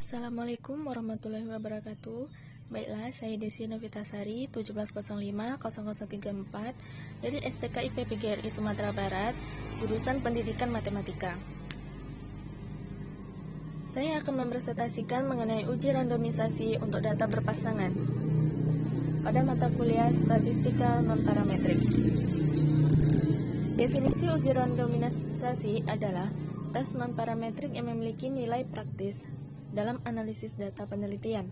Assalamualaikum warahmatullahi wabarakatuh. Baiklah, saya Desi Novitasari 1705-0034 dari STK IP PGRI Sumatera Barat, jurusan Pendidikan Matematika. Saya akan mempresentasikan mengenai uji randomisasi untuk data berpasangan pada mata kuliah Statistika Non-Parametrik. Definisi uji randomisasi adalah tes non-parametrik yang memiliki nilai praktis dalam analisis data penelitian.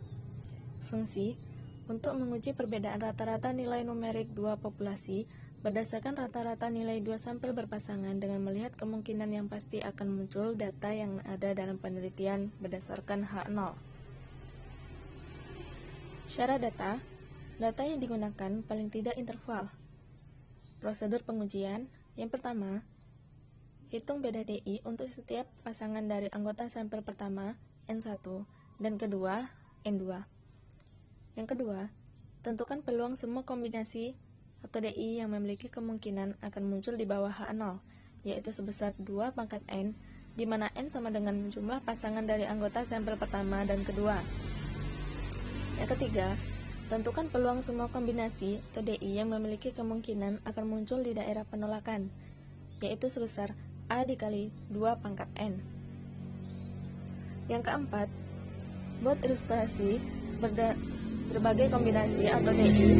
Fungsi untuk menguji perbedaan rata-rata nilai numerik dua populasi berdasarkan rata-rata nilai dua sampel berpasangan dengan melihat kemungkinan yang pasti akan muncul data yang ada dalam penelitian berdasarkan H0. Syarat data yang digunakan paling tidak interval. Prosedur pengujian, yang pertama, hitung beda DI untuk setiap pasangan dari anggota sampel pertama, N1, dan kedua, N2. Yang kedua, tentukan peluang semua kombinasi atau DI yang memiliki kemungkinan akan muncul di bawah H0, yaitu sebesar 2 pangkat N, di mana N sama dengan jumlah pasangan dari anggota sampel pertama dan kedua. Yang ketiga, tentukan peluang semua kombinasi atau DI yang memiliki kemungkinan akan muncul di daerah penolakan, yaitu sebesar A dikali 2 pangkat N. Yang keempat, buat ilustrasi berbagai kombinasi atau DI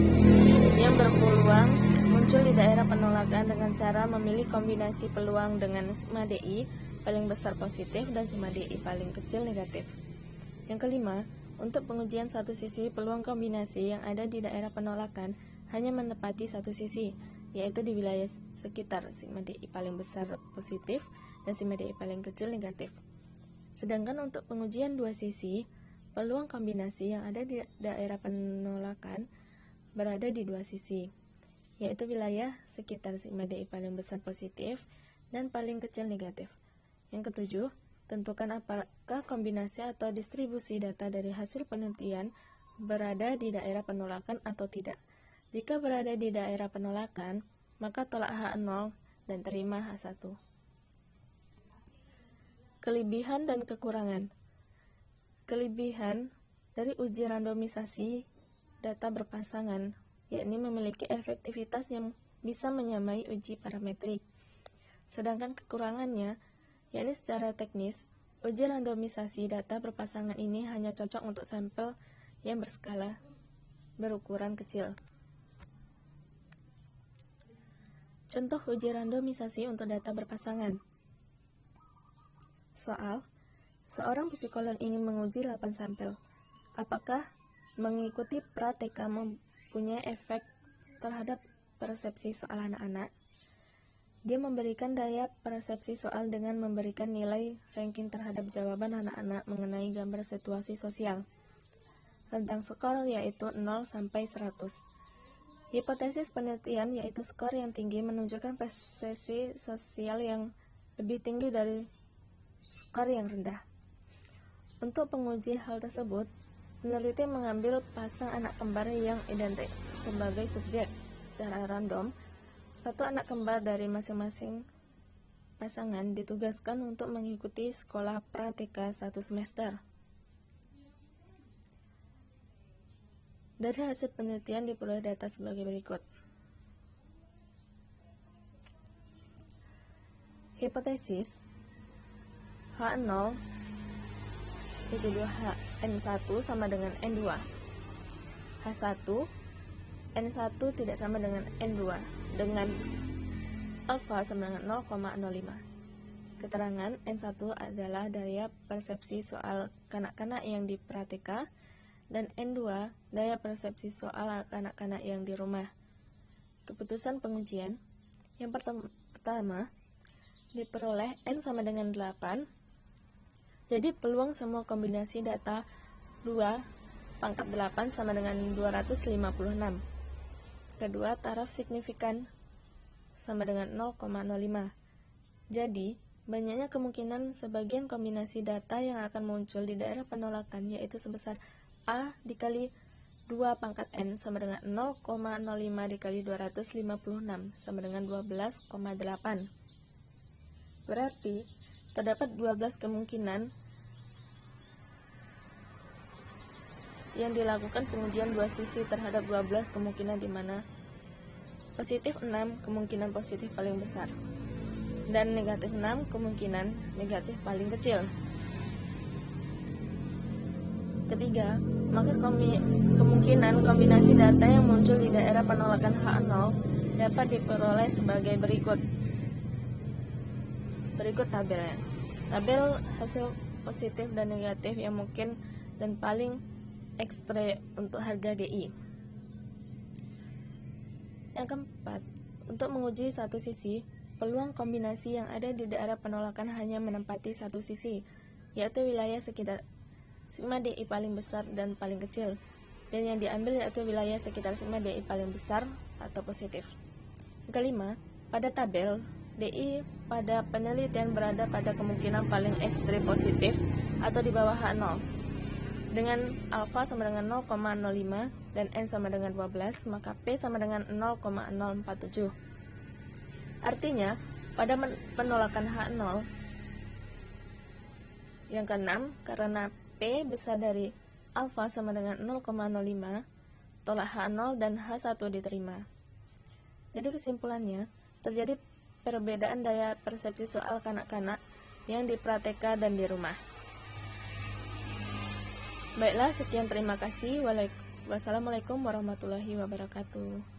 yang berpeluang muncul di daerah penolakan dengan cara memilih kombinasi peluang dengan sigma DI paling besar positif dan sigma DI paling kecil negatif. Yang kelima, untuk pengujian satu sisi peluang kombinasi yang ada di daerah penolakan hanya menepati satu sisi, yaitu di wilayah sekitar sigma DI paling besar positif dan sigma DI paling kecil negatif. Sedangkan untuk pengujian dua sisi, peluang kombinasi yang ada di daerah penolakan berada di dua sisi, yaitu wilayah sekitar sigma DI paling besar positif dan paling kecil negatif. Yang ketujuh, tentukan apakah kombinasi atau distribusi data dari hasil penelitian berada di daerah penolakan atau tidak. Jika berada di daerah penolakan, maka tolak H0 dan terima H1. Kelebihan dan kekurangan. Kelebihan dari uji randomisasi data berpasangan yakni memiliki efektivitas yang bisa menyamai uji parametrik. Sedangkan kekurangannya yakni secara teknis, uji randomisasi data berpasangan ini hanya cocok untuk sampel yang berskala berukuran kecil. Contoh uji randomisasi untuk data berpasangan. Soal, seorang psikolog ingin menguji 8 sampel. Apakah mengikuti pra-TK mempunyai efek terhadap persepsi soal anak-anak? Dia memberikan daya persepsi soal dengan memberikan nilai ranking terhadap jawaban anak-anak mengenai gambar situasi sosial. Rentang skor yaitu 0 sampai 100. Hipotesis penelitian yaitu skor yang tinggi menunjukkan persepsi sosial yang lebih tinggi dari skor yang rendah. Untuk penguji hal tersebut, peneliti mengambil pasang anak kembar yang identik sebagai subjek secara random. Satu anak kembar dari masing-masing pasangan ditugaskan untuk mengikuti sekolah pra-TK 1 semester. Dari hasil penelitian diperoleh data sebagai berikut. Hipotesis H0 itu 2H N1 sama dengan N2. H1 N1 tidak sama dengan N2 dengan alfa sama dengan 0,05. Keterangan N1 adalah daya persepsi soal kanak-kanak yang di pra-TK dan N2 daya persepsi soal kanak-kanak yang di rumah. Keputusan pengujian yang pertama diperoleh N sama dengan 8. Jadi peluang semua kombinasi data 2 pangkat 8 sama dengan 256. Kedua, taraf signifikan sama dengan 0,05. Jadi, banyaknya kemungkinan sebagian kombinasi data yang akan muncul di daerah penolakan yaitu sebesar A dikali 2 pangkat N sama dengan 0,05 dikali 256 sama dengan 12,8. Berarti terdapat 12 kemungkinan yang dilakukan pengujian dua sisi terhadap 12 kemungkinan di mana positif 6 kemungkinan positif paling besar dan negatif 6 kemungkinan negatif paling kecil. Ketiga, maka kemungkinan kombinasi data yang muncul di daerah penolakan H0 dapat diperoleh sebagai berikut. Berikut tabelnya. Tabel hasil positif dan negatif yang mungkin dan paling ekstrem untuk harga DI. Yang keempat, untuk menguji satu sisi, peluang kombinasi yang ada di daerah penolakan hanya menempati satu sisi, yaitu wilayah sekitar sigma DI paling besar dan paling kecil, dan yang diambil yaitu wilayah sekitar sigma DI paling besar atau positif. Kelima, pada tabel, DI pada penelitian berada pada kemungkinan paling ekstrim positif atau di bawah H0. Dengan alfa sama dengan 0,05 dan N sama dengan 12, maka P sama dengan 0,047. Artinya, pada penolakan H0, yang keenam, karena P besar dari alfa sama dengan 0,05, tolak H0 dan H1 diterima. Jadi kesimpulannya, terjadi perbedaan daya persepsi soal kanak-kanak yang dipraktekkan dan di rumah. Baiklah, sekian terima kasih. Wassalamualaikum warahmatullahi wabarakatuh.